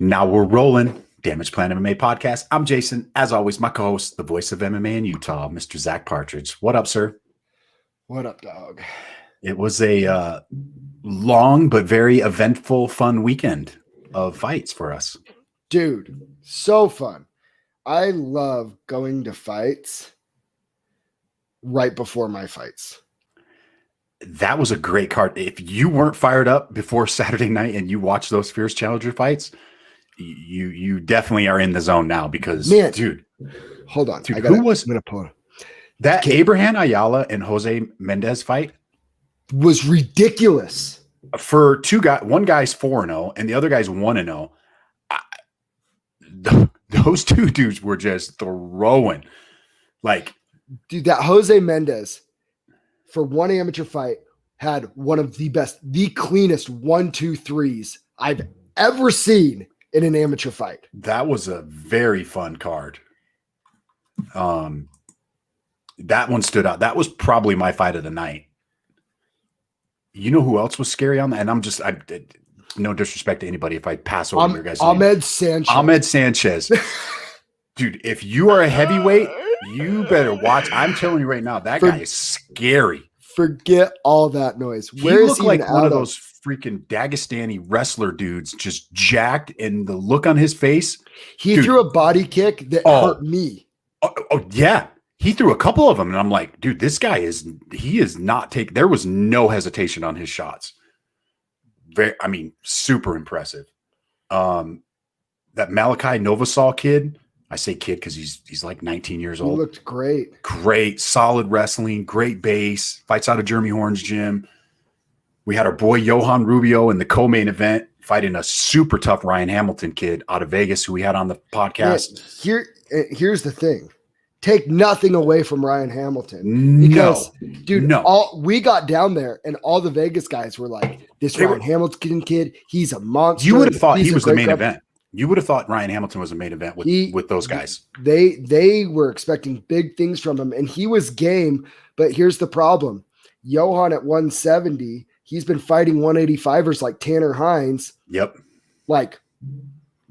Now we're rolling. Damage Plan MMA podcast. I'm Jason. As always, my co-host, the voice of MMA in Utah, Mr. Zack Partridge. What up, sir? What up, dog? It was a long but very eventful, fun weekend of fights for us. Dude, so fun. I love going to fights right before my fights. That was a great card. If you weren't fired up before Saturday night and you watched those Fierce Challenger fights, you definitely are in the zone now because, man, dude. Hold on. Dude, I'm going to pull it. That Abraham Ayala and Jose Mendez fight was ridiculous. For two guys, one guy's 4-0 and the other guy's 1-0. Those two dudes were just throwing. Like, dude, that Jose Mendez for one amateur fight had one of the best, the cleanest 1-2-3s I've ever seen in an amateur fight. That was a very fun card. That one stood out. That was probably my fight of the night. You know who else was scary on that? And I no disrespect to anybody if I pass over your guys' Ahmed Sanchez. Ahmed Sanchez. Dude, if you are a heavyweight, you better watch. I'm telling you right now, that guy is scary. Forget all that noise. Where is he like one of those freaking Dagestani wrestler dudes, just jacked, and the look on his face. He threw a body kick that hurt me. Oh, yeah. He threw a couple of them, and I'm like, dude, this guy he is not taking. There was no hesitation on his shots. Super impressive. That Malachi Novosel kid, I say kid because he's like 19 years old. He looked great. Great, solid wrestling, great base, fights out of Jeremy Horn's gym. We had our boy Johan Rubio in the co-main event fighting a super tough Ryan Hamilton kid out of Vegas who we had on the podcast. Here's the thing. Take nothing away from Ryan Hamilton. Because, we got down there and all the Vegas guys were like, this Ryan Hamilton kid, he's a monster. You would have thought he was the main event. You would have thought Ryan Hamilton was the main event with those guys. They were expecting big things from him, and he was game. But here's the problem. Johan at 170, he's been fighting 185ers like Tanner Hines. Yep. Like,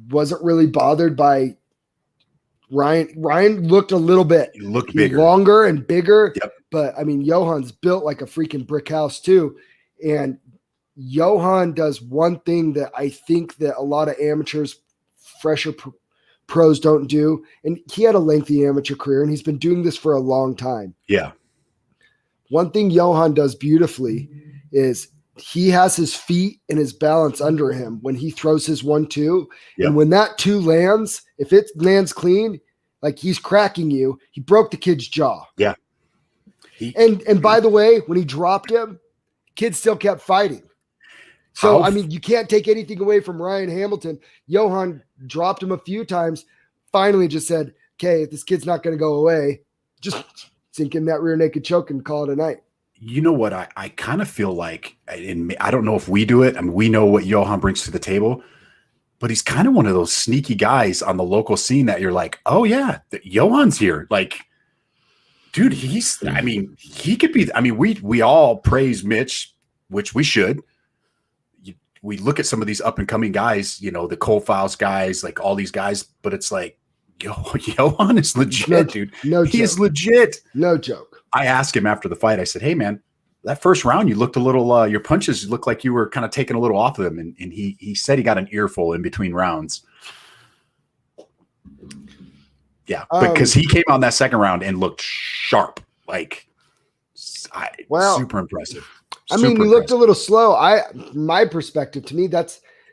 wasn't really bothered by Ryan. Ryan looked a little bit bigger, longer and bigger. Yep. But Johan's built like a freaking brick house too. And Johan does one thing that I think that a lot of amateurs, fresher pros don't do. And he had a lengthy amateur career and he's been doing this for a long time. Yeah. One thing Johan does beautifully is he has his feet and his balance under him when he throws his 1-2. Yep. And when that 2 lands, if it lands clean, like he's cracking you, he broke the kid's jaw. Yeah. And by the way, when he dropped him, kid still kept fighting. So, you can't take anything away from Ryan Hamilton. Johan dropped him a few times, finally just said, okay, if this kid's not going to go away, just sink in that rear naked choke and call it a night. You know what? I kind of feel like, and I don't know if we do it. We know what Johan brings to the table, but he's kind of one of those sneaky guys on the local scene that you're like, oh yeah, Johan's here. Like, dude, he could be, we all praise Mitch, which we should. We look at some of these up and coming guys, the Cole Files guys, like all these guys, but it's like, Johan is legit, dude. He is legit. No joke. I asked him after the fight, I said, hey man, that first round, you looked a little, your punches looked like you were kind of taking a little off of them. And he said he got an earful in between rounds. Yeah. Because he came on that second round and looked sharp. Like, super impressive. He looked a little slow. My perspective, to me,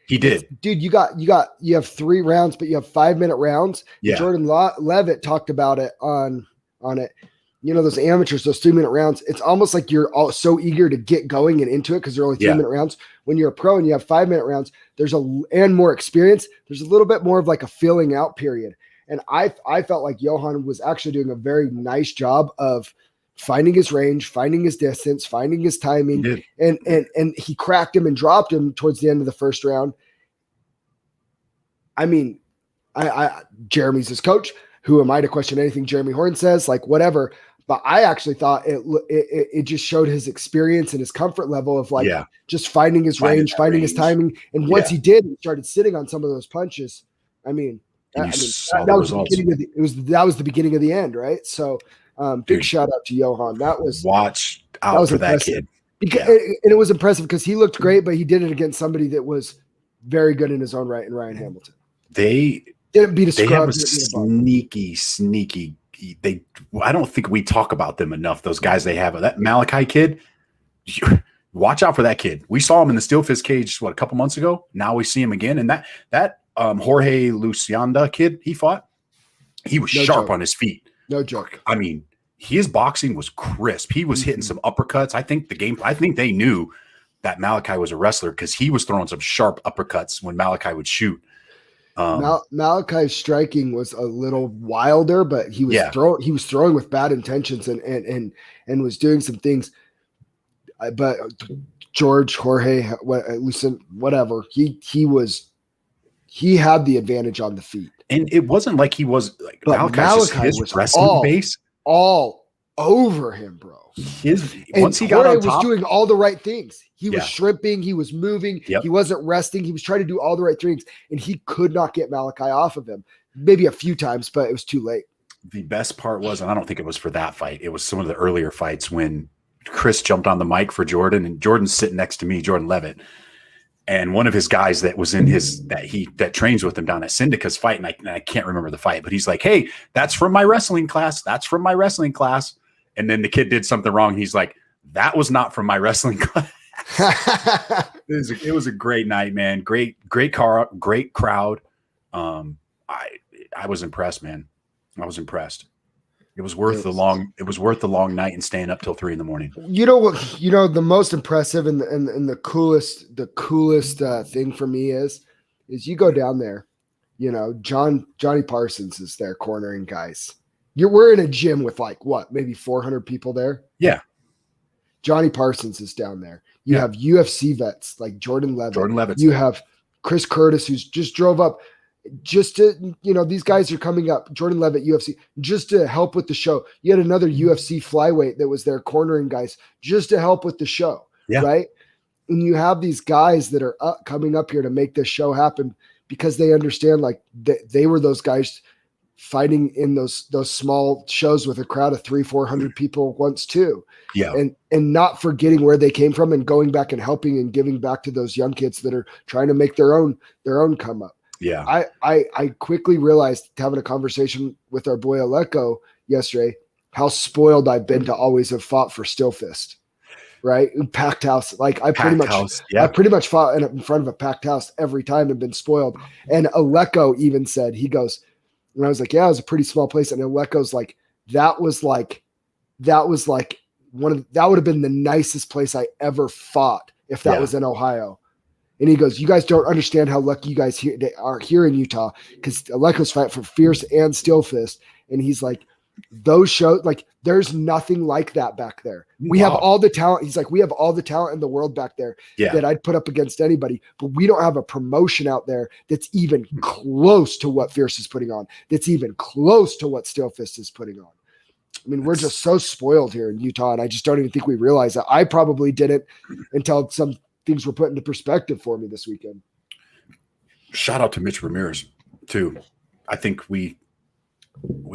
he did. Dude, you have 3 rounds, but you have 5-minute rounds. Yeah. Jordan Levitt talked about it on it. Those amateurs, those 3-minute rounds, it's almost like you're all so eager to get going and into it because they're only 3-minute rounds. When you're a pro and you have 5-minute rounds, and more experience, there's a little bit more of like a filling out period. And I felt like Johan was actually doing a very nice job of finding his range, finding his distance, finding his timing, and he cracked him and dropped him towards the end of the first round. Jeremy's his coach. Who am I to question anything Jeremy Horn says? Like, whatever. But I actually thought it just showed his experience and his comfort level of like just finding his range, finding his timing. And once he did, he started sitting on some of those punches. I mean, and that was the beginning of that was the beginning of the end, right? So big shout out to Johan. That was watch out for impressive. that kid. And it was impressive because he looked great, but he did it against somebody that was very good in his own right, in Ryan Hamilton. They didn't beat a scrub. They have a sneaky. I don't think we talk about them enough. Those guys they have. That Malachi kid, watch out for that kid. We saw him in the Steel Fist cage a couple months ago. Now we see him again, and that Jorge Lucianda kid he fought, he was sharp on his feet. No joke. I mean, his boxing was crisp. He was hitting some uppercuts. I think they knew that Malachi was a wrestler because he was throwing some sharp uppercuts when Malachi would shoot. Malachi's striking was a little wilder, but he was throwing with bad intentions and was doing some things. But Jorge, whatever, he had the advantage on the feet, and it wasn't like he was like Malachi was wrestling base all over him, bro. Once he got on top, was doing all the right things. He was shrimping, he was moving, he wasn't resting, he was trying to do all the right things, and he could not get Malachi off of him. Maybe a few times, but it was too late. The best part was, and I don't think it was for that fight, it was some of the earlier fights when Chris jumped on the mic for Jordan, and Jordan's sitting next to me, Jordan Levitt, and one of his guys that was in that trains with him down at Syndica's fight, and I can't remember the fight, but he's like, "Hey, that's from my wrestling class. That's from my wrestling class." And then the kid did something wrong. He's like, "That was not from my wrestling class." It was a great night, man. Great crowd. I was impressed, man. I was impressed. It was worth the long night and staying up till 3 a.m. You know what? You know the most impressive and the coolest thing for me is you go down there. You know, Johnny Parsons is there cornering guys. We're in a gym with maybe 400 people there. Yeah. Johnny Parsons is down there. You have UFC vets like Jordan Levitt. You have Chris Curtis, who's just drove up just to, these guys are coming up. Jordan Levitt, UFC, just to help with the show. You had another UFC flyweight that was there cornering guys just to help with the show. Yeah. Right. And you have these guys that are coming up here to make this show happen because they understand they were those guys fighting in those small shows with a crowd of 300-400 people once too. Yeah. And not forgetting where they came from and going back and helping and giving back to those young kids that are trying to make their own come up. Yeah. I quickly realized, having a conversation with our boy Aleko yesterday, how spoiled I've been to always have fought for Still Fist. Right. Packed house. I pretty much fought in front of a packed house every time and been spoiled. And Aleko even said, he goes, and I was like, yeah, it was a pretty small place. And Aleko's like, that would have been the nicest place I ever fought if that was in Ohio. And he goes, you guys don't understand how lucky you guys are here in Utah, because Aleko's fight for Fierce and Still Fist. And he's like, those shows, there's nothing like that back there. We have all the talent. He's like, we have all the talent in the world back there that I'd put up against anybody, but we don't have a promotion out there that's even close to what Fierce is putting on, that's even close to what Still Fist is putting on. I mean, we're just so spoiled here in Utah, and I just don't even think we realize that. I probably didn't until some things were put into perspective for me this weekend. Shout out to Mitch Ramirez too. I think we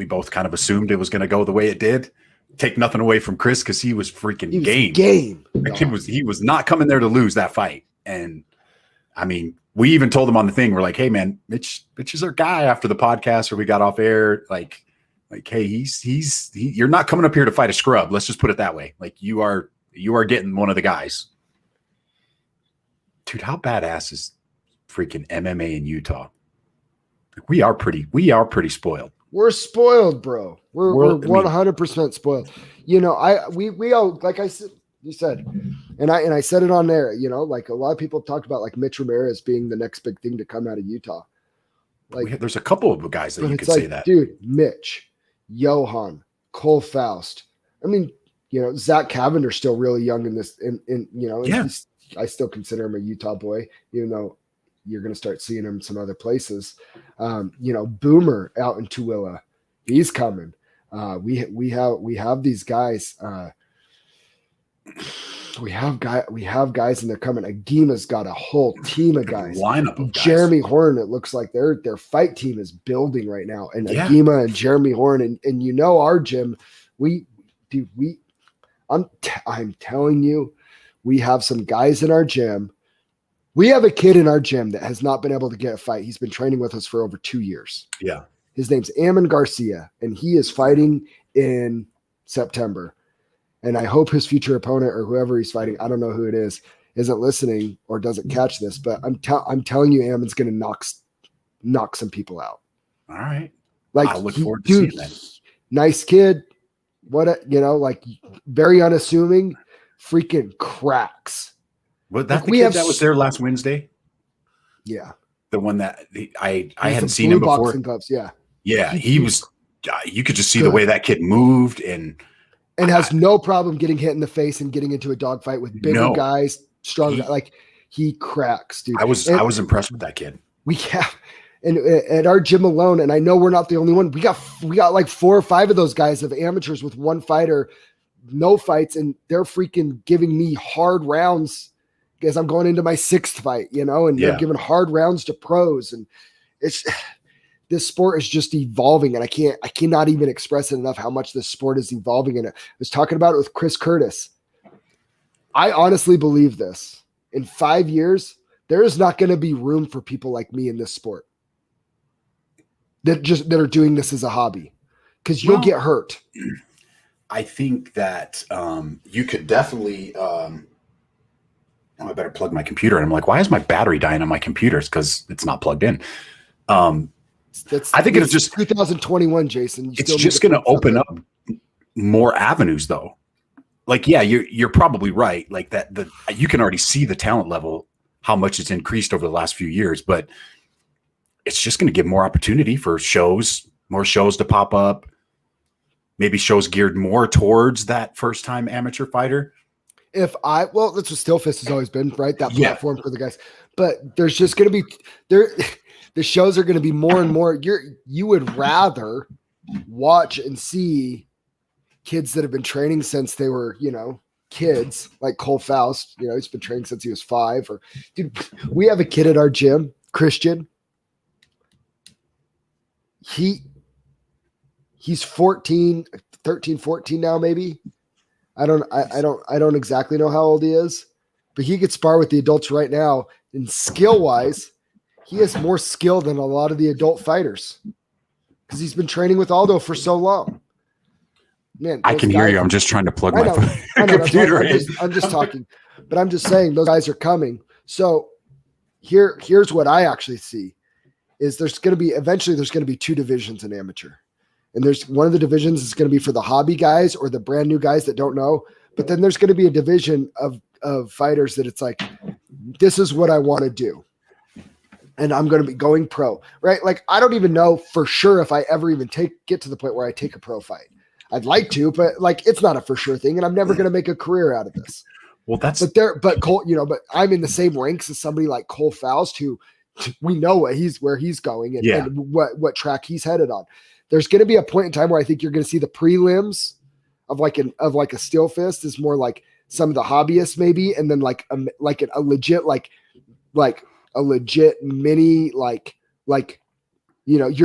both kind of assumed it was going to go the way it did. Take nothing away from Chris, because he was freaking game. That kid was not coming there to lose that fight. And I mean, we even told him on the thing, we're like, hey man, Mitch is our guy after the podcast, or we got off air. Like, hey, you're not coming up here to fight a scrub. Let's just put it that way. Like, you are getting one of the guys. Dude, how badass is freaking MMA in Utah? We are pretty spoiled. We're spoiled, bro. We're 100% spoiled. We all, like you said, and I said it on there, a lot of people talked about Mitch Ramirez being the next big thing to come out of Utah. There's a couple of guys that you could say that. Dude, Mitch, Johan, Cole Faust. I mean, Zack Cavender's still really young in this, I still consider him a Utah boy, even though you're going to start seeing him some other places. Boomer out in Tooele, he's coming. We have these guys. We have guys, and they're coming. Agima's got a whole team of guys. Lineup of guys. Jeremy Horn, it looks like their fight team is building right now. And Yeah. Agima and Jeremy Horn, and you know our gym, I'm telling you, we have some guys in our gym. We have a kid in our gym that has not been able to get a fight. He's been training with us for over 2 years. Yeah. His name's Ammon Garcia, and he is fighting in September. And I hope his future opponent or whoever he's fighting, I don't know who it is, isn't listening or doesn't catch this. But I'm telling you, Ammon's going to knock some people out. All right. Like, I look forward to seeing that. Nice kid. Like very unassuming, freaking cracks. Well, that that was there last Wednesday. Yeah. The one that I hadn't seen him before. Gloves, yeah. Yeah. He was, you could just see the way that kid moved and has no problem getting hit in the face and getting into a dogfight with bigger guys, stronger. Like, he cracks, dude. I was impressed with that kid. We have, and at our gym alone, and I know we're not the only one. We got like 4 or 5 of those guys of amateurs with one fighter, no fights, and they're freaking giving me hard rounds because I'm going into my 6th fight, and they're giving hard rounds to pros, and this sport is just evolving, and I cannot even express it enough how much this sport is evolving. And I was talking about it with Chris Curtis. I honestly believe this. In 5 years, there is not going to be room for people like me in this sport that are doing this as a hobby, because you'll get hurt. I think that you could definitely. I better plug my computer. And I'm like, why is my battery dying on my computers? Because it's not plugged in. I think it's just 2021, Jason. It's just going to open up more avenues, though. Like, yeah, you're probably right. Like that, you can already see the talent level, how much it's increased over the last few years. But it's just going to give more opportunity for more shows to pop up. Maybe shows geared more towards that first-time amateur fighter. That's what Still Fist has always been, right? That platform for the guys. But there's just going to be the shows are going to be more and more. You would rather watch and see kids that have been training since they were, kids, like Cole Faust. He's been training since he was 5. Or, dude, we have a kid at our gym, Christian. He's 13, 14 now, maybe. I don't exactly know how old he is, but he could spar with the adults right now. And skill-wise, he has more skill than a lot of the adult fighters because he's been training with Aldo for so long. Man, I can hear you. I'm just trying to plug my computer in. I'm just talking, but I'm just saying those guys are coming. So here's what I actually see is eventually there's going to be 2 divisions in amateur. And there's one of the divisions is going to be for the hobby guys or the brand new guys that don't know. But then there's going to be a division of fighters that it's like, this is what I want to do. And I'm going to be going pro, right? Like, I don't even know for sure if I ever even get to the point where I take a pro fight. I'd like to, but like, it's not a for sure thing. And I'm never going to make a career out of this. Well, but Cole, but I'm in the same ranks as somebody like Cole Faust, who we know where he's going and what track he's headed on. There's going to be a point in time where I think you're going to see the prelims of like a Steel Fist is more like some of the hobbyists maybe, and then like a legit mini you're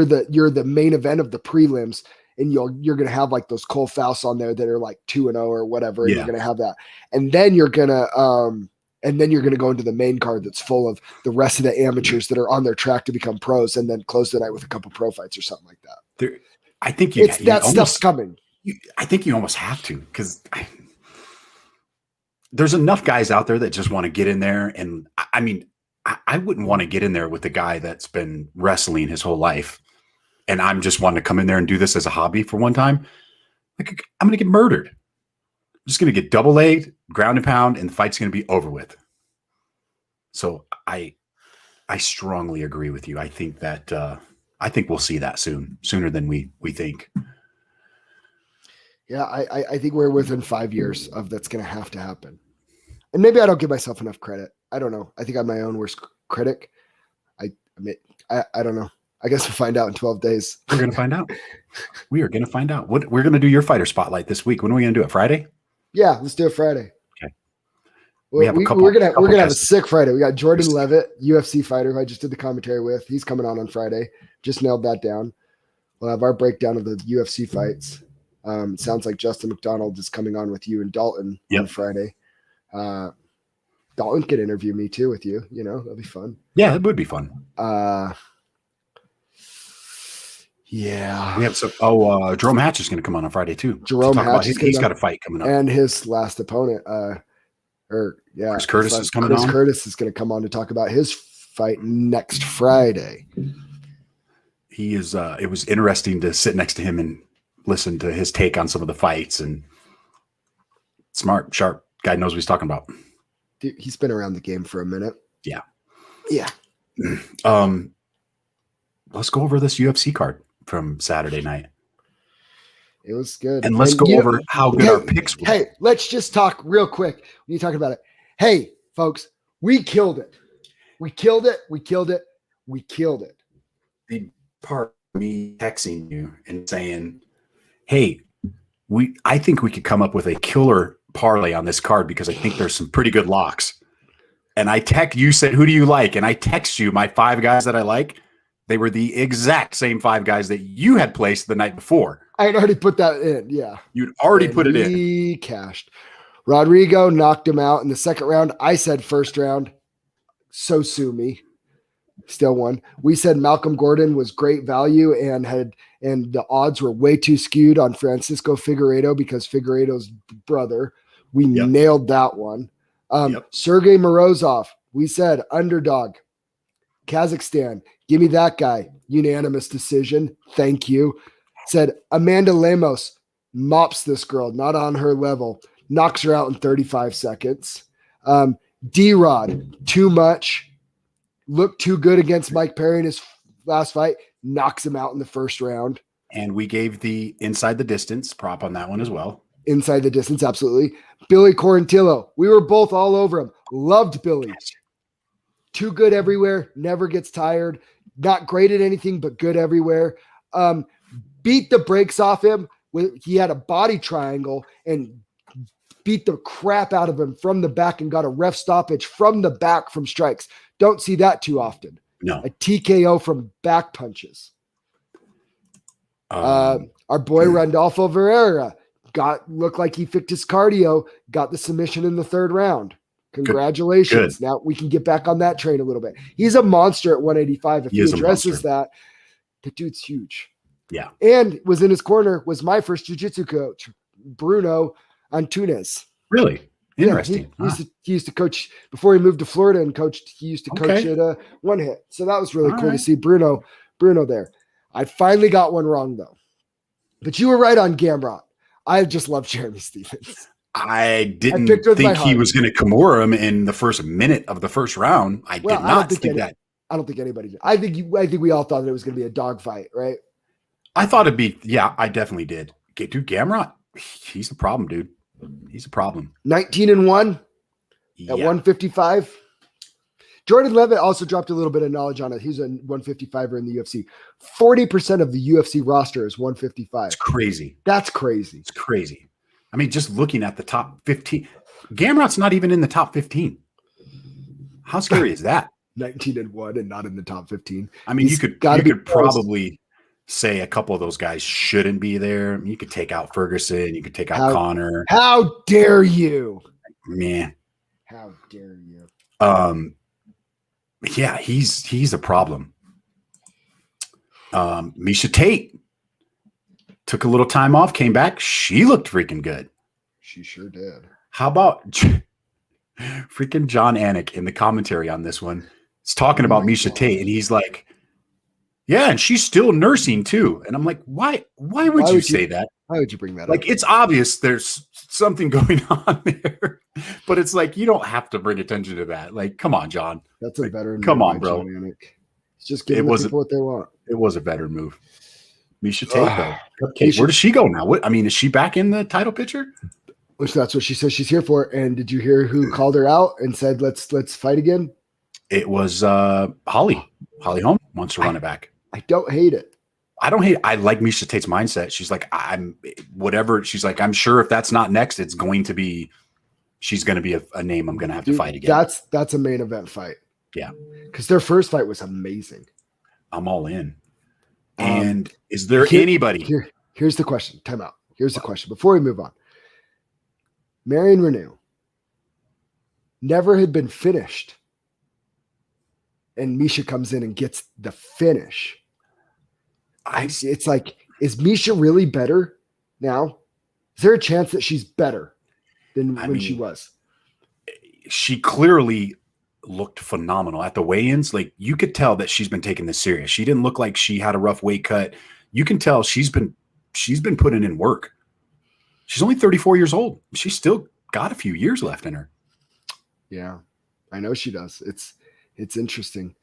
the main event of the prelims, and you're going to have like those Cole Fausts on there that are like 2-0 or whatever, and you're going to have that, and then you're going to go into the main card that's full of the rest of the amateurs that are on their track to become pros, and then close the night with a couple pro fights or something like that. I think stuff's coming. I think you almost have to, because there's enough guys out there that just want to get in there. And I mean, I wouldn't want to get in there with a guy that's been wrestling his whole life, and I'm just wanting to come in there and do this as a hobby for one time. Like, I'm going to get murdered. I'm just going to get double legged, ground and pound, and the fight's going to be over with. So I strongly agree with you. I think that I think we'll see that sooner than we think. Yeah, I think we're within 5 years of that's going to happen. And maybe I don't give myself enough credit. I don't know. I think I'm my own worst critic. I don't know. I guess we'll find out in 12 days. We're going to find out. We are going to find out. What we're going to do your fighter spotlight this week. When are we going to do it? Friday? Yeah, let's do it Friday. Okay. We're gonna have a sick Friday. We got Jordan Levitt, UFC fighter, who I just did the commentary with. He's coming on Friday. Just nailed that down. We'll have our breakdown of the UFC fights. It sounds like Justin McDonald is coming on with you and Dalton on Friday. Dalton could interview me too with you. You know, that'd be fun. Yeah, it would be fun. Yeah. We have Jerome Hatch is going to come on Friday too. Jerome Hatch, he's got a fight coming up, and his last opponent. Chris Curtis is coming on. Chris Curtis is going to come on to talk about his fight next Friday. He is. It was interesting to sit next to him and listen to his take on some of the fights. And smart, sharp guy knows what he's talking about. Dude, he's been around the game for a minute. Yeah. Yeah. Let's go over this UFC card from Saturday night. It was good. And let's go over how good our picks were. Hey, let's just talk real quick when you're talking about it. Hey, folks, we killed it. We killed it. We killed it. We killed it. The part of me texting you and saying, hey, I think we could come up with a killer parlay on this card because I think there's some pretty good locks. And you said, who do you like? And I text you my 5 guys that I like. They were the exact same 5 guys that you had placed the night before. I had already put that in. Yeah. You'd already put it in. He cashed. Rodrigo knocked him out in the second round. I said first round. So sue me. Still won. We said Malcolm Gordon was great value and the odds were way too skewed on Francisco Figueiredo because Figueiredo's brother. We nailed that one. Sergey Morozov. We said underdog. Kazakhstan. Give me that guy. Unanimous decision. Thank you. Said Amanda Lemos mops this girl, not on her level. Knocks her out in 35 seconds. D-Rod, too much. Looked too good against Mike Perry in his last fight. Knocks him out in the first round. And we gave the inside the distance prop on that one as well. Inside the distance, absolutely. Billy Quarantillo. We were both all over him. Loved Billy. Too good everywhere. Never gets tired. Not great at anything, but good everywhere. Beat the brakes off him. He had a body triangle and beat the crap out of him from the back and got a ref stoppage from the back from strikes. Don't see that too often. No. A TKO from back punches. Our boy Randolfo Ferreira looked like he fixed his cardio, got the submission in the third round. Congratulations. Good. Now we can get back on that train a little bit. He's a monster at 185. If he addresses that, the dude's huge. Yeah. And was in his corner was my first jiu-jitsu coach, Bruno Antunes. Really? Interesting. Yeah, he used to coach before he moved to Florida and coached. He used to coach at One Hit. So that was really cool to see Bruno there. I finally got one wrong though. But you were right on Gamrot. I just love Jeremy Stephens. I didn't think he was going to Kimura him in the first minute of the first round. I did not think that. I don't think anybody did. I think we all thought that it was going to be a dogfight, right? I thought it'd be, I definitely did. Dude, Gamrot, he's a problem, dude. He's a problem. 19-1 at 155. Jordan Levitt also dropped a little bit of knowledge on it. He's a 155er in the UFC. 40% of the UFC roster is 155. It's crazy. That's crazy. It's crazy. I mean, just looking at the top 15, Gamrot's not even in the top 15. How scary is that? 19-1 and not in the top 15. I mean, you could probably say a couple of those guys shouldn't be there. You could take out Ferguson. You could take out Connor. How dare you? Man. How dare you? Yeah, he's a problem. Miesha Tate took a little time off, came back. She looked freaking good. She sure did. How about freaking John Anik in the commentary on this one? He's talking about Miesha Tate, and he's like, yeah, and she's still nursing too. And I'm like, why would you say that? Why would you bring that up? Like, it's obvious there's something going on there, but it's like, you don't have to bring attention to that. Like, come on, John. That's a veteran. Come on, bro. It's just giving the people what they want. It was a veteran move. Miesha Tate, though. Okay, where does she go now? Is she back in the title picture? Which that's what she says she's here for. And did you hear who called her out and said, let's fight again? It was Holly. Holly Holm wants to run it back. I don't hate it. I don't hate. I like Miesha Tate's mindset. She's like, I'm whatever. She's like, I'm sure if that's not next, it's going to be. She's going to be a name I'm going to have to fight again. That's a main event fight. Yeah, because their first fight was amazing. I'm all in. And is there anybody? Here's the question. Time out. Here's the question. Before we move on, Marion Reneau never had been finished, and Miesha comes in and gets the finish. It's like, is Miesha really better now? Is there a chance that she's better than when she was? She clearly looked phenomenal at the weigh-ins. Like, you could tell that she's been taking this serious. She didn't look like she had a rough weight cut. You can tell she's been putting in work. She's only 34 years old. She's still got a few years left in her. Yeah, I know she does. It's interesting.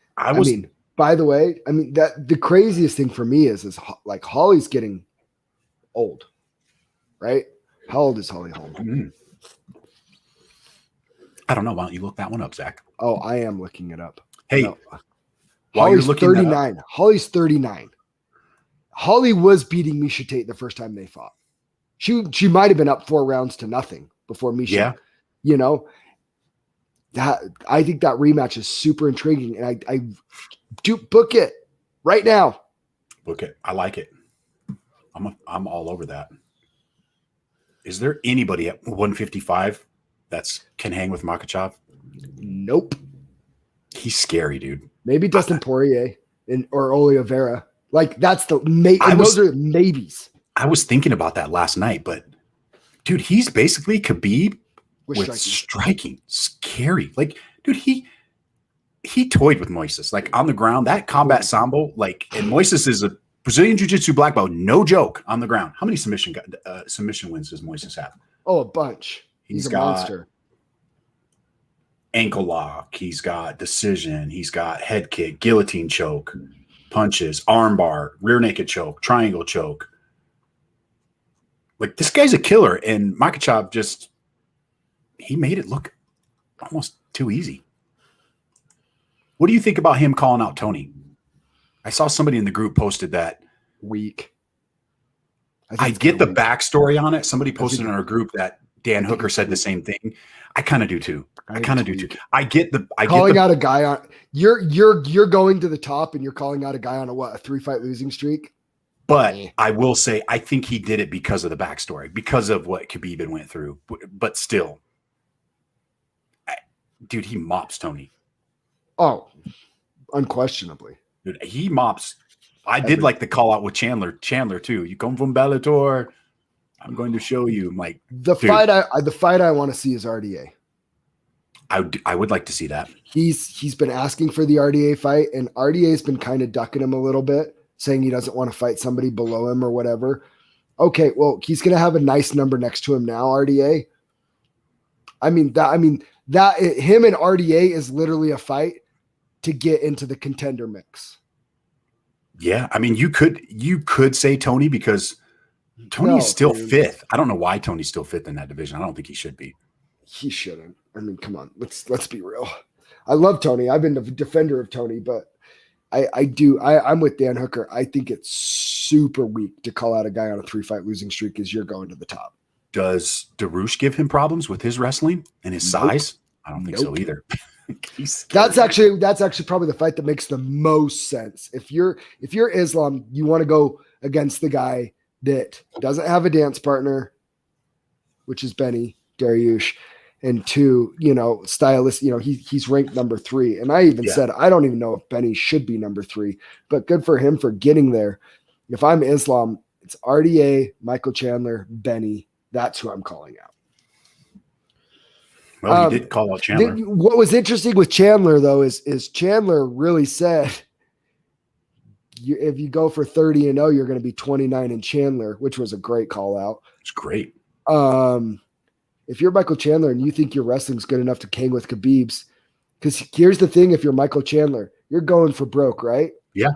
By the way, that the craziest thing for me is like Holly's getting old, right? How old is Holly Holm? Mm-hmm. I don't know. Why don't you look that one up, Zach? Oh, I am looking it up. Hey, no. while Holly's you're looking 39. Holly's 39. Holly was beating Miesha Tate the first time they fought. She might have been up 4 rounds to nothing before Miesha. Yeah. That I think that rematch is super intriguing, and I do book it right now. Book it. I like it. I'm all over that. Is there anybody at 155 that's can hang with Makhachev? Nope. He's scary, dude. Maybe Dustin Poirier or Oliveira. Like, that's those are maybes. I was thinking about that last night, but dude, he's basically Khabib with striking. Scary. Like, dude, he toyed with Moises, like, on the ground. That combat sambo, like, and Moises is a Brazilian Jiu-Jitsu black belt, no joke, on the ground. How many submission wins does Moises have? Oh, a bunch. He's a monster. Ankle lock. He's got decision. He's got head kick, guillotine choke, punches, armbar, rear naked choke, triangle choke. Like, this guy's a killer, and Makhachev he made it look almost too easy. What do you think about him calling out Tony? I saw somebody in the group posted that. Weak. I get the backstory on it. Somebody posted in our group that Dan Hooker said the same thing. I kind of do too. I get calling out a guy on you're going to the top and you're calling out a guy on a 3-fight losing streak. But I will say, I think he did it because of the backstory, because of what Khabib went through. But still, dude, he mops Tony. Oh, unquestionably. Dude, he mops. I did like the call out with Chandler too. You come from Bellator, I'm going to show you. I'm like, the fight I want to see is RDA. I would like to see that. He's been asking for the RDA fight, and RDA's been kind of ducking him a little bit, saying he doesn't want to fight somebody below him or whatever. Okay, well, he's going to have a nice number next to him now, RDA. Him and RDA is literally a fight to get into the contender mix. Yeah, you could say Tony, because Tony is still fifth. I don't know why Tony's still fifth in that division. I don't think he should be. He shouldn't. Come on. Let's be real. I love Tony. I've been a defender of Tony, but I'm with Dan Hooker. I think it's super weak to call out a guy on a 3-fight losing streak as you're going to the top. Does Darush give him problems with his wrestling and his size? I don't think so either. That's actually probably the fight that makes the most sense. If you're Islam, you want to go against the guy that doesn't have a dance partner, which is Benny Dariush, and 2, stylist. He's ranked number 3, and I even said I don't even know if Benny should be number 3, but good for him for getting there. If I'm Islam, it's RDA, Michael Chandler, Benny. That's who I'm calling out. Well, he did call out Chandler. What was interesting with Chandler, though, is Chandler really said, if you go for 30-0, you're going to be 29 in Chandler, which was a great call out. It's great. If you're Michael Chandler and you think your wrestling's good enough to hang with Khabib's, because here's the thing, if you're Michael Chandler, you're going for broke, right? Yeah.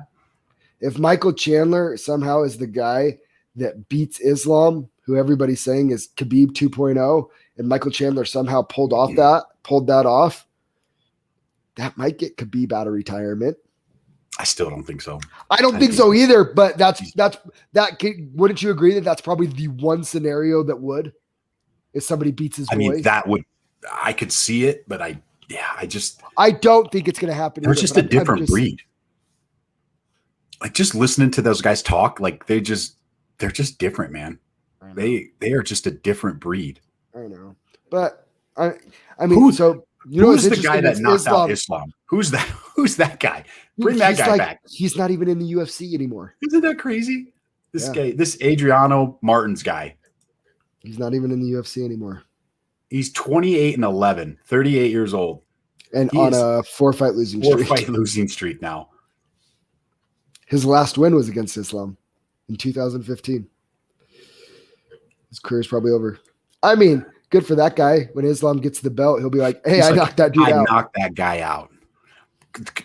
If Michael Chandler somehow is the guy that beats Islam, who everybody's saying is Khabib 2.0, and Michael Chandler somehow pulled that off, that might get Khabib out of retirement. I still don't think so. I don't think so either. But wouldn't you agree that that's probably the one scenario that would, if somebody beats his boy? I mean, I could see it, but I don't think it's going to happen. They're just a different breed. Like just listening to those guys talk, like they're just different, man. They are just a different breed. I know, but I mean, who's the guy that knocked out Islam? Who's that guy? Bring that guy back. He's not even in the UFC anymore. Isn't that crazy? This Adriano Martins guy. He's not even in the UFC anymore. He's 28-11, 38 years old. And on a four-fight losing streak now. His last win was against Islam in 2015. His career's probably over. I mean, good for that guy. When Islam gets the belt, he'll be like, "Hey, I knocked that dude out. I knocked that guy out."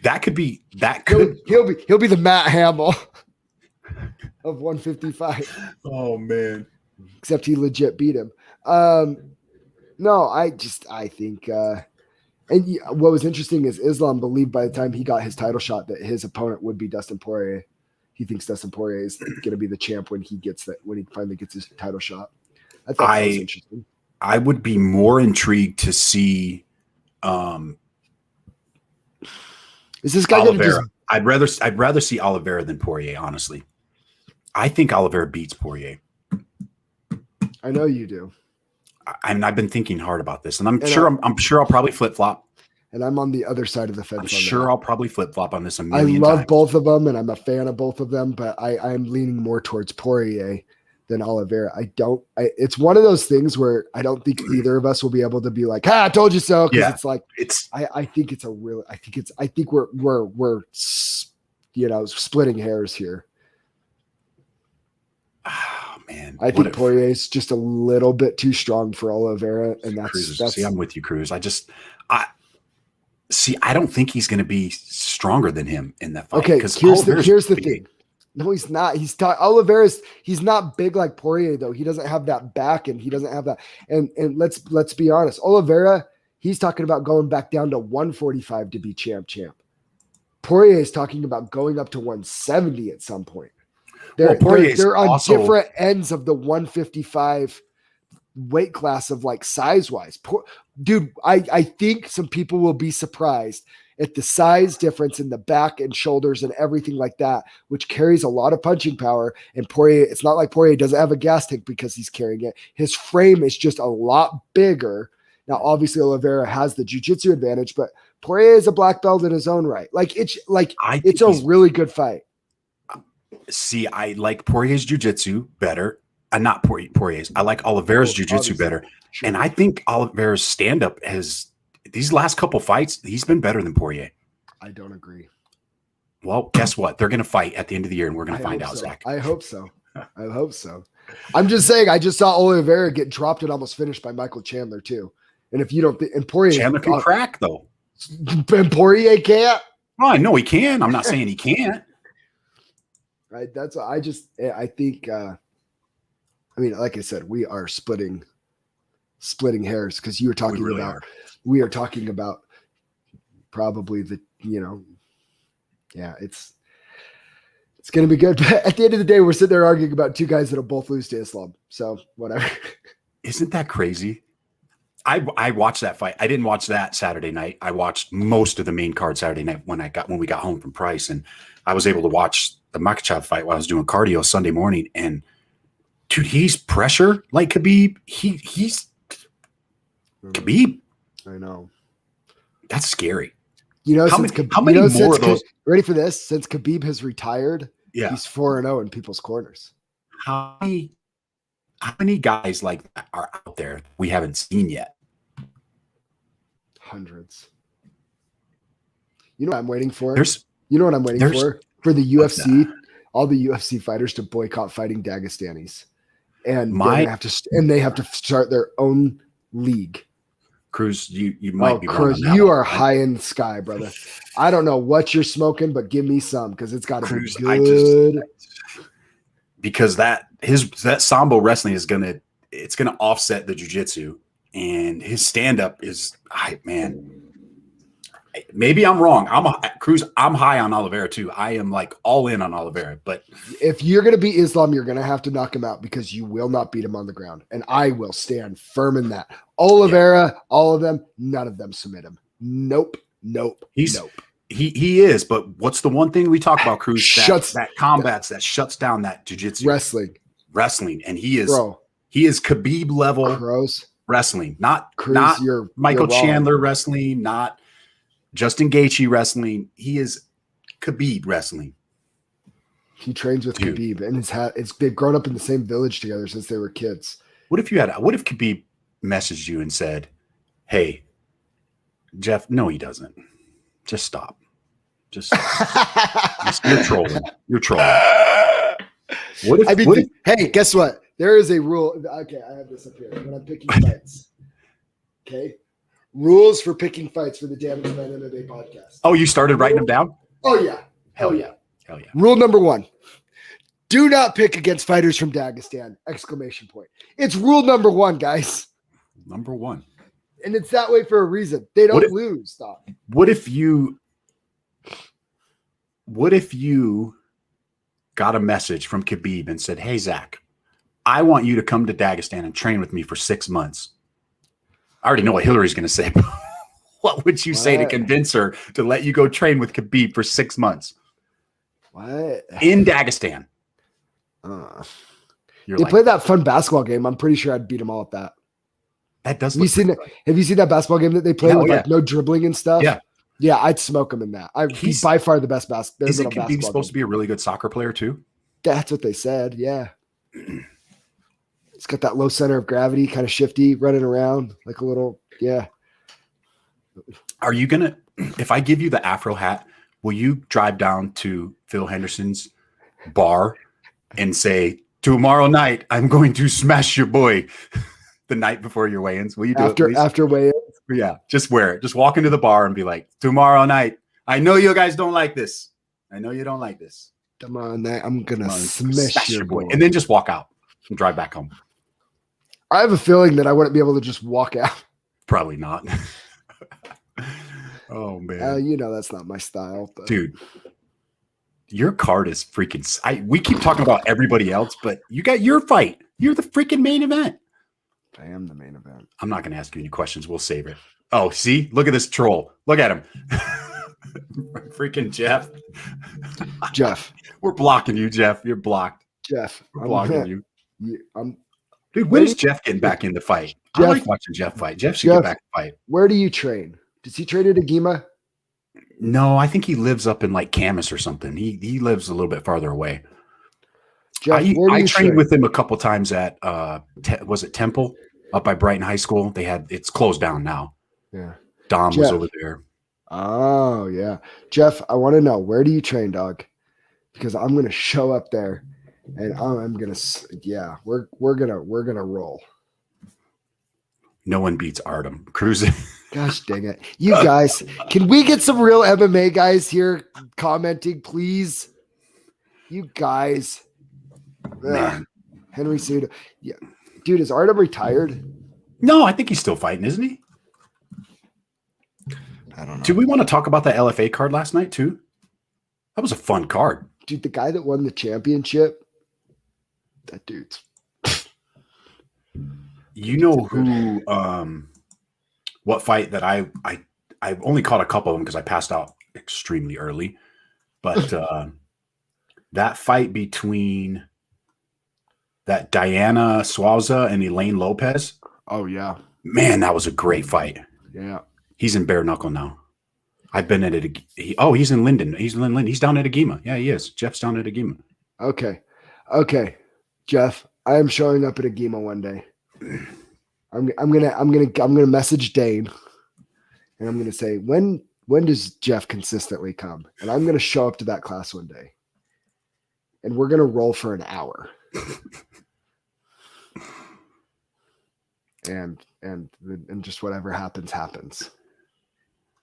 That could. He'll be the Matt Hamill of 155. Oh man! Except he legit beat him. No, I think. And what was interesting is Islam believed by the time he got his title shot that his opponent would be Dustin Poirier. He thinks Dustin Poirier is going to be the champ when he finally gets his title shot. I thought that was interesting. I would be more intrigued to see. Is this guy Oliveira? I'd rather see Oliveira than Poirier. Honestly, I think Oliveira beats Poirier. I know you do. I've been thinking hard about this, and I'm sure I'll probably flip flop. And I'm on the other side of the fence. I'm sure I'll probably flip flop on this a million times. I love times. both of them, and I'm a fan of both of them, but I'm leaning more towards Poirier than Oliveira. It's one of those things where I don't think either of us will be able to be like, "Ha, I told you so." Because I think we're splitting hairs here. Oh man, I think Poirier is just a little bit too strong for Oliveira, and that's. See, I'm with you, Cruz. I don't think he's going to be stronger than him in that fight. Okay, here's the thing. No, he's not. Oliveira's. He's not big like Poirier though. He doesn't have that back, and he doesn't have that. And let's be honest. Oliveira, he's talking about going back down to 145 to be champ. Poirier is talking about going up to 170 at some point. They're on different ends of the 155 weight class of like size wise. Dude, I think some people will be surprised at the size difference in the back and shoulders and everything like that, which carries a lot of punching power. And Poirier, it's not like Poirier doesn't have a gas tank because he's carrying it. His frame is just a lot bigger. Now, obviously, Oliveira has the jiu-jitsu advantage, but Poirier is a black belt in his own right. It's a really good fight. See, I like Poirier's jiu-jitsu better. Not Poirier's. I like Oliveira's jiu-jitsu better. Sure. And I think Oliveira's stand-up these last couple fights, he's been better than Poirier. I don't agree. Well, guess what? They're going to fight at the end of the year, and we're going to find out, Zach. I hope so. I'm just saying, I just saw Oliveira get dropped and almost finished by Michael Chandler, too. And if you don't think – and Poirier – Chandler can crack, though. And Poirier can't? Oh, I know he can. I'm not saying he can't. Right. I think I mean, like I said, we are splitting hairs because you were talking we are talking about probably it's going to be good. But at the end of the day, we're sitting there arguing about two guys that'll both lose to Islam. So whatever. Isn't that crazy? I watched that fight. I didn't watch that Saturday night. I watched most of the main card Saturday night when we got home from Price, and I was able to watch the Makhachev fight while I was doing cardio Sunday morning. And dude, he's pressure like Khabib. He's Khabib. I know. That's scary. Ready for this? Since Khabib has retired, he's 4-0 in people's corners. How many guys like that are out there we haven't seen yet? Hundreds. You know what I'm waiting for? For the UFC, all the UFC fighters to boycott fighting Dagestanis. And they have to start their own league. Cruz, you might be Cruz, you are high in the sky, brother. I don't know what you're smoking, but give me some because it's got to be good. Because that Sambo wrestling is gonna offset the jiu-jitsu, and his stand-up is man. Maybe I'm wrong. Cruz. I'm high on Oliveira too. I am like all in on Oliveira. But if you're going to beat Islam, you're going to have to knock him out because you will not beat him on the ground. And I will stand firm in that. Oliveira, all of them, none of them submit him. Nope. He is. But what's the one thing we talk about, Cruz? That shuts down that jiu-jitsu. Wrestling. And he is Khabib level wrestling. Not Michael Chandler wrestling, not Justin Gaethje wrestling. He is Khabib wrestling. He trains with Khabib, and they've grown up in the same village together since they were kids. What if Khabib messaged you and said, "Hey, Jeff, no, he doesn't. Just stop. You're trolling. You're trolling." Hey, guess what? There is a rule. Okay, I have this up here when I'm picking fights. Okay. Rules for picking fights for the Damage Man MMA podcast. Oh, you started writing them down? Oh, yeah. Hell yeah. Rule number 1. Do not pick against fighters from Dagestan! ! It's rule number 1, guys. Number 1. And it's that way for a reason. They don't lose. Stop. What if you got a message from Khabib and said, "Hey, Zack, I want you to come to Dagestan and train with me for 6 months." I already know what Hillary's going to say. What would you say to convince her to let you go train with Khabib for 6 months? What? In Dagestan. They played that fun basketball game. I'm pretty sure I'd beat them all at that. That does. Have you seen that basketball game that they played with like no dribbling and stuff? Yeah. Yeah, I'd smoke him in that. He's by far the best basketball. Isn't Khabib supposed to be a really good soccer player too? That's what they said. Yeah. It's got that low center of gravity, kind of shifty, running around like a little. Yeah. Are you gonna? If I give you the Afro hat, will you drive down to Phil Henderson's bar and say, "Tomorrow night, I'm going to smash your boy"? The night before your weigh-ins, will you do it? After weigh-ins? Yeah, just wear it. Just walk into the bar and be like, "Tomorrow night, I know you guys don't like this. I know you don't like this. Tomorrow night, I'm gonna smash your boy," and then just walk out and drive back home. I have a feeling that I wouldn't be able to just walk out. Probably not. Oh man, that's not my style, but. Dude. Your card is freaking. We keep talking about everybody else, but you got your fight. You're the freaking main event. I am the main event. I'm not going to ask you any questions. We'll save it. Oh, see? Look at this troll. Look at him. Freaking Jeff. We're blocking you, Jeff. You're blocked. Jeff. We're blocking you. Dude, when is Jeff getting back in the fight? I like watching Jeff fight. Jeff should get back to fight. Where do you train? Does he train at EGBAR? No, I think he lives up in like Camas or something. He lives a little bit farther away. Jeff, I trained with him a couple times at was it Temple up by Brighton High School? It's closed down now. Yeah. Dom was over there. Oh yeah. Jeff, I want to know, where do you train, dog? Because I'm gonna show up there and I'm gonna we're gonna roll. No one beats Artem. Cruz. Gosh dang it. You guys, can we get some real MMA guys here commenting, please? You guys. Henry Suda. Yeah. Dude, is Artem retired? No, I think he's still fighting, isn't he? I don't know. Do we want to talk about that LFA card last night too? That was a fun card. Dude, the guy that won the championship, that dude's. You know who what fight that I only caught a couple of them because I passed out extremely early. But that fight between that Diana Suaza and Elaine Lopez. Oh yeah. Man, that was a great fight. Yeah. He's in bare knuckle now. I've been at it. He's in Linden. He's in Linden. He's down at EGBAR. Yeah, he is. Jeff's down at EGBAR. Okay. Jeff, I am showing up at EGBAR one day. I'm gonna message Dane, and I'm gonna say, when does Jeff consistently come? And I'm gonna show up to that class one day, and we're gonna roll for an hour. and just whatever happens.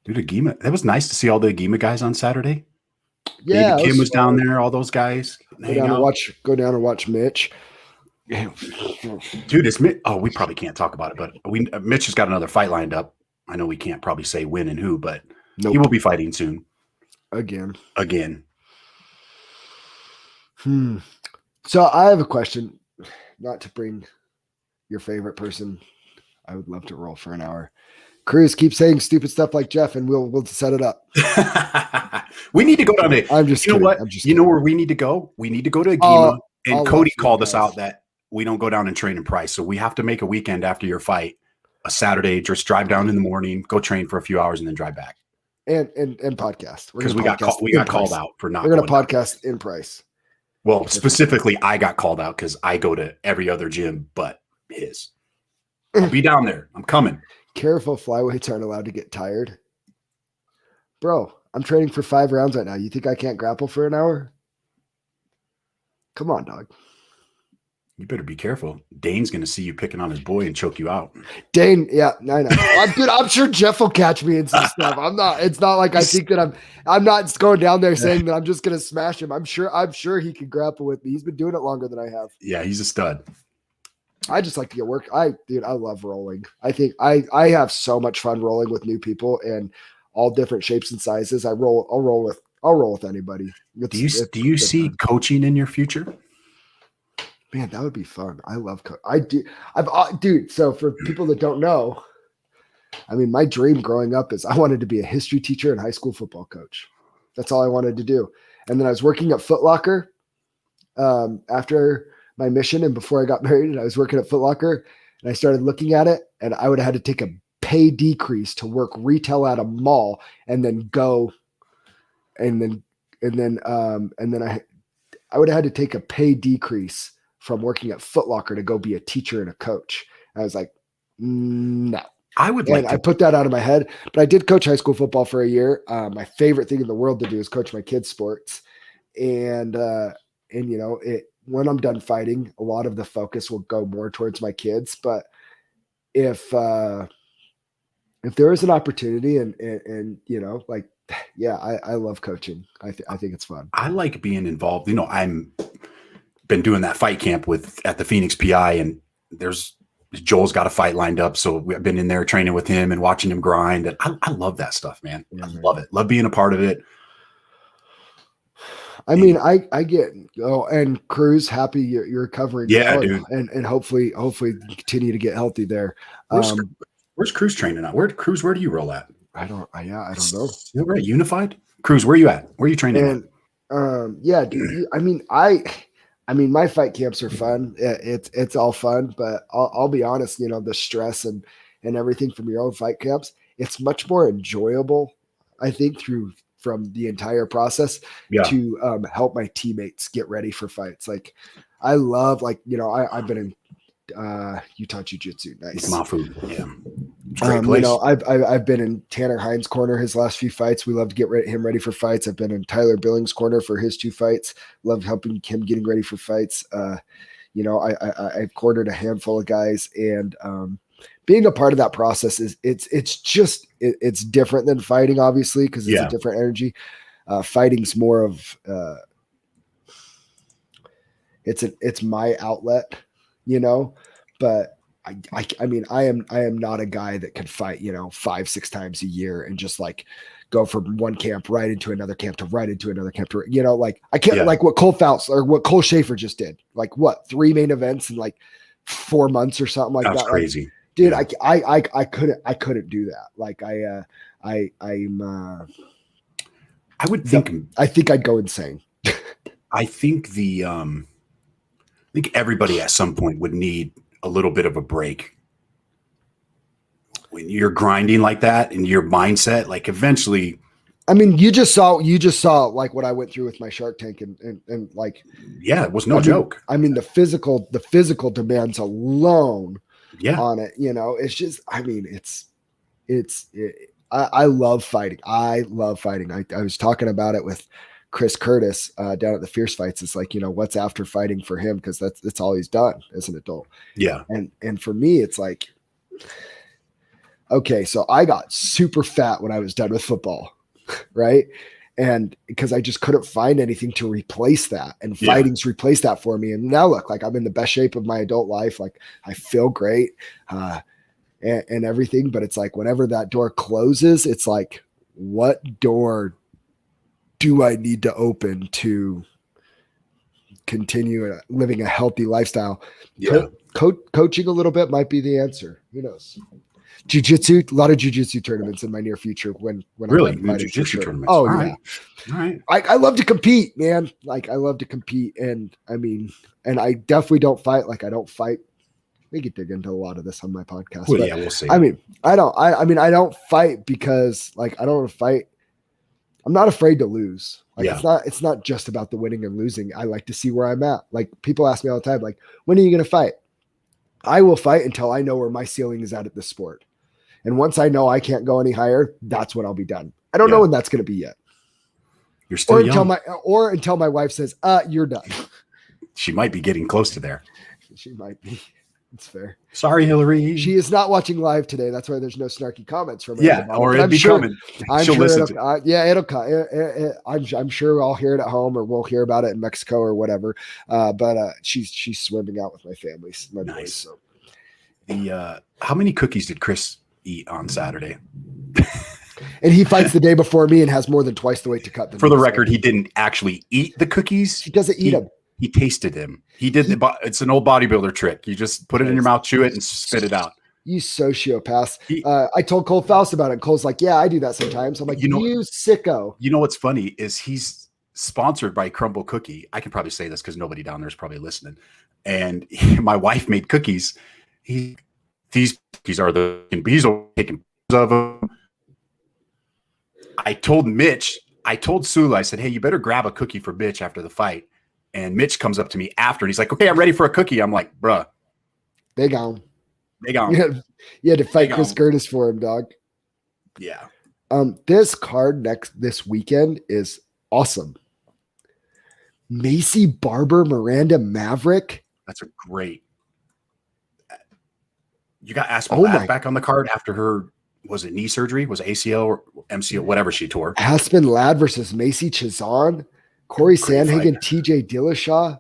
Dude, EGBAR. That was nice to see all the EGBAR guys on Saturday. Yeah, Kim was down there. All those guys. Go down and watch Mitch. Dude, it's Mitch. Oh, we probably can't talk about it, but Mitch has got another fight lined up. I know we can't probably say when and who, but Nope. He will be fighting soon. Again. So I have a question, not to bring your favorite person. I would love to roll for an hour. Cruz, keep saying stupid stuff like Jeff, and we'll set it up. We need to go down to. I'm just you know kidding. what? I'm just You kidding. know where we need to go? We need to go to EGBAR. And I'll Cody let you called us guys. out that we don't go down and train in Price, so we have to make a weekend after your fight, a Saturday, just drive down in the morning, go train for a few hours, and then drive back. And podcast, Because we got called out for not. We're gonna podcast in Price. Well, specifically, I got called out because I go to every other gym but his. I'll be down there. I'm coming. Careful, flyweights aren't allowed to get tired. Bro, I'm training for 5 rounds right now. You think I can't grapple for an hour? Come on, dog. You better be careful. Dane's going to see you picking on his boy and choke you out. Dane, yeah, I know. I'm sure Jeff will catch me in some stuff. It's not like I think that I'm not going down there saying that I'm just going to smash him. I'm sure he can grapple with me. He's been doing it longer than I have. Yeah, he's a stud. I just like to get work. I love rolling. I think I have so much fun rolling with new people and all different shapes and sizes. I'll roll with anybody. Do you see fun. Coaching in your future? Man, that would be fun. I love I do. Dude. So for people that don't know, I mean, my dream growing up is I wanted to be a history teacher and high school football coach. That's all I wanted to do. And then I was working at Foot Locker after my mission, and before I got married, and I was working at Foot Locker, and I started looking at it, and I would have had to take a pay decrease to work retail at a mall, and then go, and then I would have had to take a pay decrease from working at Foot Locker to go be a teacher and a coach. I was like, no. I put that out of my head, but I did coach high school football for a year. My favorite thing in the world to do is coach my kids' sports. And you know, when I'm done fighting, a lot of the focus will go more towards my kids. But if there is an opportunity and you know, like, yeah, I love coaching. I think it's fun. I like being involved. You know, I'm been doing that fight camp at the Phoenix PI, and Joel's got a fight lined up. So we've been in there training with him and watching him grind. And I love that stuff, man. I love it. Love being a part of it. I mean, I get, and Cruz, happy you're recovering. Yeah, dude. And hopefully continue to get healthy there. Where's Cruz training at? Where do you roll at? I don't know. You're right. Unified? Cruz, where are you at? Where are you training at? Yeah, dude. I mean, my fight camps are fun. It's all fun, but I'll be honest, you know, the stress and everything from your own fight camps, it's much more enjoyable, I think, from the entire process to help my teammates get ready for fights. Like, I love, like, you know, I've been in Utah Jiu-Jitsu. Nice. Mafu. Yeah. Great place. You know, I've been in Tanner Hines' corner his last few fights. We love to get him ready for fights. I've been in Tyler Billings' corner for his 2 fights. Loved helping him getting ready for fights. You know, I've cornered a handful of guys, and being a part of that process it's different than fighting, obviously, because it's a different energy. Fighting's more of it's my outlet, you know, but I mean, I am not a guy that can fight, you know, 5-6 times a year and just like go from one camp right into another camp to right into another camp to, you know, like I can't like what Cole Fouts or what Cole Schaefer just did, like 3 main events in like 4 months or something like that. That's crazy. Like, dude, I couldn't do that. Like I would think, I think I'd go insane. I think everybody at some point would need a little bit of a break when you're grinding like that and your mindset, like eventually. I mean, you just saw like what I went through with my Shark Tank and like, yeah, it was no joke. I mean, the physical demands alone on it, you know, it's just, I mean, I love fighting. I love fighting. I was talking about it with Chris Curtis down at the Fierce Fights. It's like, you know, what's after fighting for him? Cause that's all he's done as an adult. Yeah. And for me, it's like, okay, so I got super fat when I was done with football. Right. And because I just couldn't find anything to replace that, and fighting's replaced that for me. And now look, like I'm in the best shape of my adult life. Like I feel great and everything, but it's like, whenever that door closes, it's like, what door do I need to open to continue living a healthy lifestyle? Yeah. Coaching a little bit might be the answer. Who knows? Jiu-jitsu, a lot of jiu-jitsu tournaments in my near future when Really? I'm fighting, Jiu-jitsu sure. tournaments. Oh, All yeah. Right. All right. I love to compete, man. Like, I love to compete. And I mean, and I definitely don't fight. Like, I don't fight. We could dig into a lot of this on my podcast. Well, but yeah, we'll see. I mean, I don't fight because, like, I don't want to fight. I'm not afraid to lose. Like, it's not just about the winning and losing. I like to see where I'm at. Like, people ask me all the time, like, when are you going to fight? I will fight until I know where my ceiling is at this sport. And once I know I can't go any higher, that's when I'll be done. I don't know when that's going to be yet. You're still young. Until my wife says, you're done. She might be getting close to there. She might be. It's fair. Sorry, Hillary. She is not watching live today. That's why there's no snarky comments from her. Yeah, or it'll be coming. She'll listen to it. Yeah, it'll come. I'm sure I'll hear it at home, or we'll hear about it in Mexico or whatever. But she's swimming out with my family, my boys. So. How many cookies did Chris eat on Saturday? And he fights the day before me and has more than twice the weight to cut. For the record, he didn't actually eat the cookies. He doesn't eat them. He tasted them. It's an old bodybuilder trick. You just put it in your mouth, chew it, and spit it out. You sociopath. I told Cole Faust about it. And Cole's like, yeah, I do that sometimes. I'm like, you sicko. You know what's funny is he's sponsored by Crumble Cookie. I can probably say this because nobody down there is probably listening. And my wife made cookies. These cookies are the Beezle taking of them. I told Sula, I said, hey, you better grab a cookie for Mitch after the fight. And Mitch comes up to me after and he's like, okay, I'm ready for a cookie. I'm like, bruh. Big on. You had to fight Chris Curtis for him, dog. Yeah. This card this weekend is awesome. Macy Barber, Miranda Maverick. That's a great. You got Aspen Ladd back on the card after her, was it knee surgery? Was it ACL or MCL, whatever she tore? Aspen Ladd versus Macy Chazan. Corey Sandhagen, TJ Dillashaw.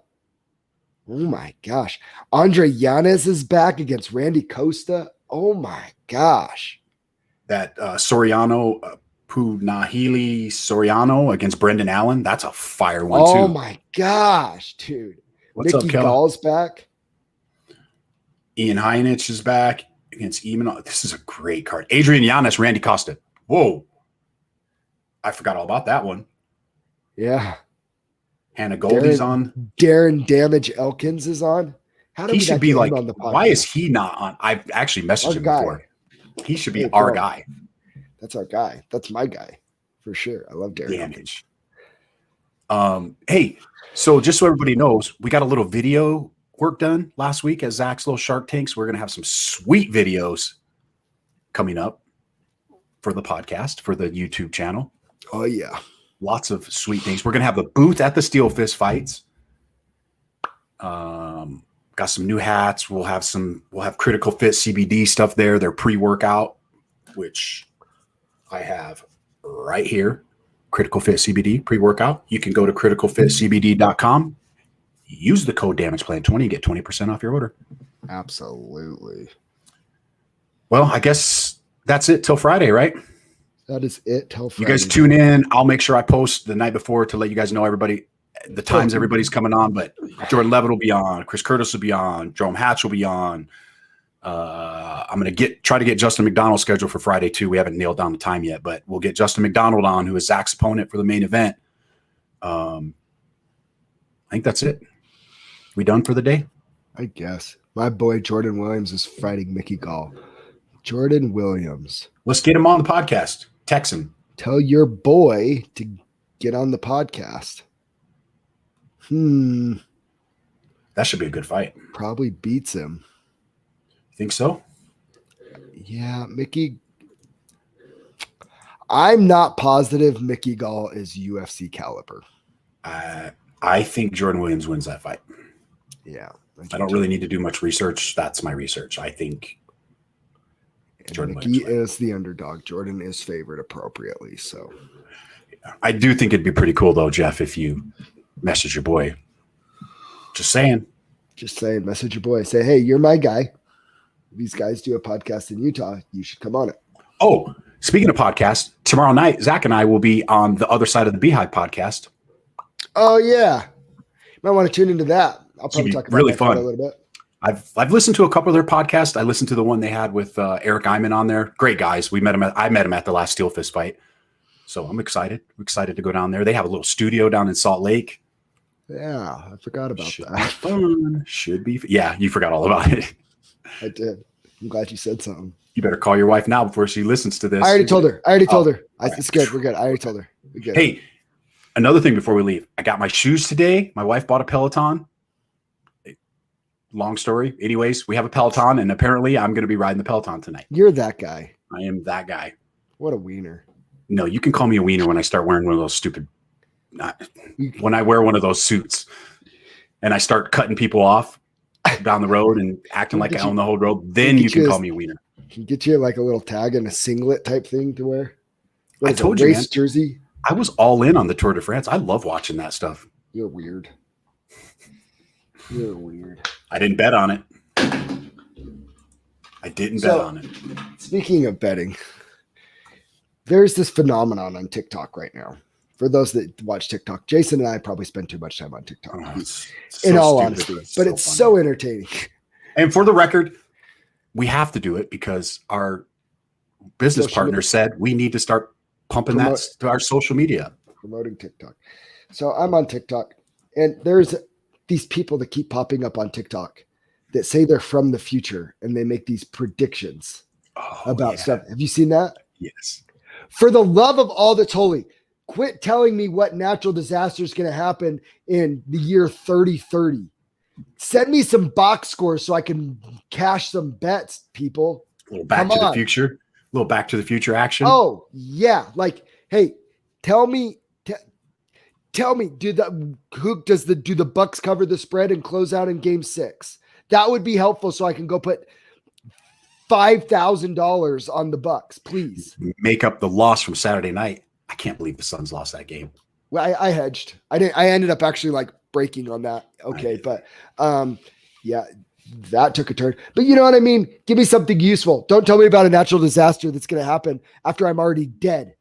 Oh my gosh. Andre Yanez is back against Randy Costa. Oh my gosh. That Soriano, Punahele Soriano against Brendan Allen. That's a fire one too. Oh my gosh, dude. What's Mickey up, Kel? Gall's back. Ian Heinich is back against Eamon. This is a great card. Adrian Yanez, Randy Costa. Whoa. I forgot all about that one. Yeah. Hannah Goldie's on. Darren Damage Elkins is on. How do he should be like, on the podcast? Why is he not on? I've actually messaged him before. He should be our guy. That's our guy. That's my guy for sure. I love Darren Damage. Hey, so just so everybody knows, we got a little video work done last week at Zack's little Shark Tanks. We're going to have some sweet videos coming up for the podcast, for the YouTube channel. Oh, yeah. Lots of sweet things. We're going to have the booth at the Steel Fist fights. Got some new hats. We'll have Critical Fit CBD stuff there. They're pre-workout, which I have right here. Critical Fit CBD pre-workout. You can go to criticalfitcbd.com. Use the code DamagePlan20 and get 20% off your order. Absolutely. Well, I guess that's it till Friday, right? That is it till Friday. You guys tune in. I'll make sure I post the night before to let you guys know the times everybody's coming on. But Jordan Levitt will be on. Chris Curtis will be on. Jerome Hatch will be on. I'm going to try to get Justin McDonald scheduled for Friday too. We haven't nailed down the time yet, but we'll get Justin McDonald on, who is Zack's opponent for the main event. I think that's it. We done for the day? I guess. My boy Jordan Williams is fighting Mickey Gall. Jordan Williams. Let's get him on the podcast. Text him. Tell your boy to get on the podcast. That should be a good fight. Probably beats him. Think so? Yeah, Mickey. I'm not positive Mickey Gall is UFC caliber. I think Jordan Williams wins that fight. Yeah. I don't really need to do much research. That's my research. I think Jordan Mickey is the underdog. Jordan is favored appropriately. So I do think it'd be pretty cool though, Jeff, if you message your boy. Just saying. Message your boy. Say, hey, you're my guy. These guys do a podcast in Utah. You should come on it. Oh, Speaking of podcasts, tomorrow night, Zach and I will be on the other side of the Beehive podcast. Oh yeah, might want to tune into that. I'll probably talk about really that fun a little bit. I've listened to a couple of their podcasts. I listened to the one they had with Eric Iman on there. Great guys. I met him at the last Steel Fist fight. So I'm excited. I'm excited to go down there. They have a little studio down in Salt Lake. Yeah, I forgot about Should that. Be fun. Should be. Yeah, you forgot all about it. I did. I'm glad you said something. You better call your wife now before she listens to this. I already told her. Right. It's good. We're good. I already told her. We're good. Hey, another thing before we leave. I got my shoes today. My wife bought a Peloton. Long story. Anyways, we have a Peloton, and apparently I'm going to be riding the Peloton tonight. You're that guy. I am that guy. What a wiener. No, you can call me a wiener when I start wearing one of those stupid when I wear one of those suits and I start cutting people off down the road and acting like I own the whole road, then you can call me a wiener. Can get you like a little tag and a singlet type thing to wear. I told you, man, jersey. I was all in on the Tour de France. I love watching that stuff. You're weird. You're weird. I didn't bet on it. Bet on it. Speaking of betting, there's this phenomenon on TikTok right now. For those that watch TikTok, Jason and I probably spend too much time on TikTok. In all honesty, but it's so entertaining. And for the record, we have to do it because our business partner said we need to start pumping that to our social media. Promoting TikTok. So I'm on TikTok, and there's these people that keep popping up on TikTok that say they're from the future, and they make these predictions about stuff. Have you seen that? Yes. For the love of all that's holy, quit telling me what natural disaster is going to happen in the year 3030. Send me some box scores so I can cash some bets, people. A little back to the future. A little back to the future action. Oh, yeah. Like, hey, tell me, do the Bucks cover the spread and close out in game 6? That would be helpful so I can go put $5,000 on the Bucks, please. Make up the loss from Saturday night. I can't believe the Suns lost that game. Well, I hedged. I ended up actually like breaking on that. Okay. But yeah, that took a turn. But you know what I mean? Give me something useful. Don't tell me about a natural disaster that's going to happen after I'm already dead.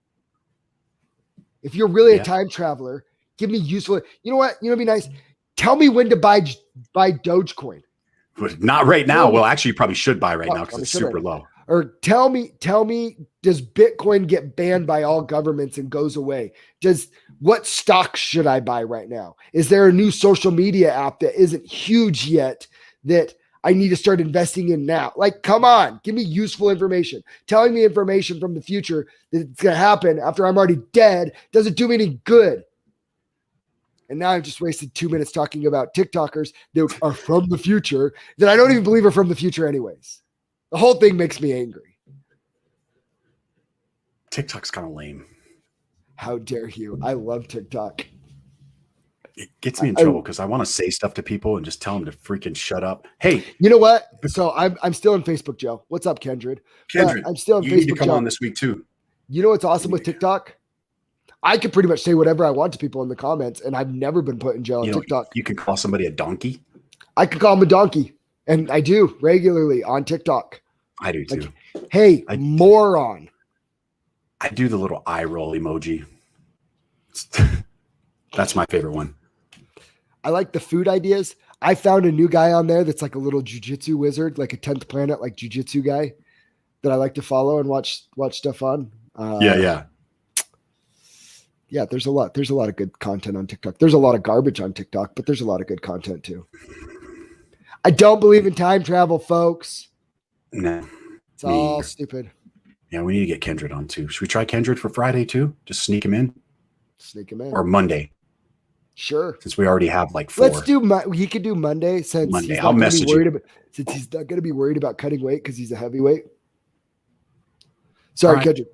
If you're really a time traveler, give me useful. You know what? You know what'd be nice? Tell me when to buy Dogecoin. But not right now. Well, actually, you probably should buy right now because it's super low. Or tell me, does Bitcoin get banned by all governments and goes away? What stocks should I buy right now? Is there a new social media app that isn't huge yet that I need to start investing in now? Like, come on, give me useful information. Telling me information from the future that it's going to happen after I'm already dead doesn't do me any good. And now I've just wasted 2 minutes talking about TikTokers that are from the future that I don't even believe are from the future anyways. The whole thing makes me angry. TikTok's kind of lame. How dare you? I love TikTok. It gets me in trouble because I want to say stuff to people and just tell them to freaking shut up. Hey, you know what? So I'm still on Facebook, Joe. What's up, Kendred? I'm still on Facebook. You need to come on this week too. You know what's awesome with TikTok? I can pretty much say whatever I want to people in the comments, and I've never been put in jail on TikTok. You can call somebody a donkey. I could call him a donkey, and I do regularly on TikTok. I do too. Like, hey, moron. I do the little eye roll emoji. That's my favorite one. I like the food ideas. I found a new guy on there that's like a little jujitsu wizard, like a 10th planet, like jujitsu guy that I like to follow and watch stuff on. Yeah, there's a lot of good content on TikTok. There's a lot of garbage on TikTok, but there's a lot of good content too. I don't believe in time travel, folks. No. It's all stupid. Yeah, we need to get Kendrick on too. Should we try Kendrick for Friday too? Just sneak him in? Sneak him in. Or Monday. Sure. Since we already have like 4. Let's do he could do Monday since he's I'll message you. Since he's not going to be worried about cutting weight because he's a heavyweight. Sorry, Kendrick.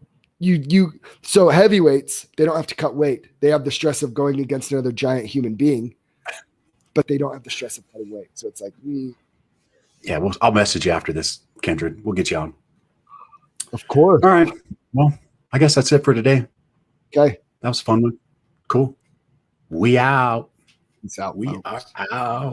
So heavyweights, they don't have to cut weight. They have the stress of going against another giant human being, but they don't have the stress of cutting weight. So it's like, yeah, I'll message you after this, Kendrick. We'll get you on. Of course. All right. Well, I guess that's it for today. Okay. That was a fun one. Cool. We out. Peace out. We are out.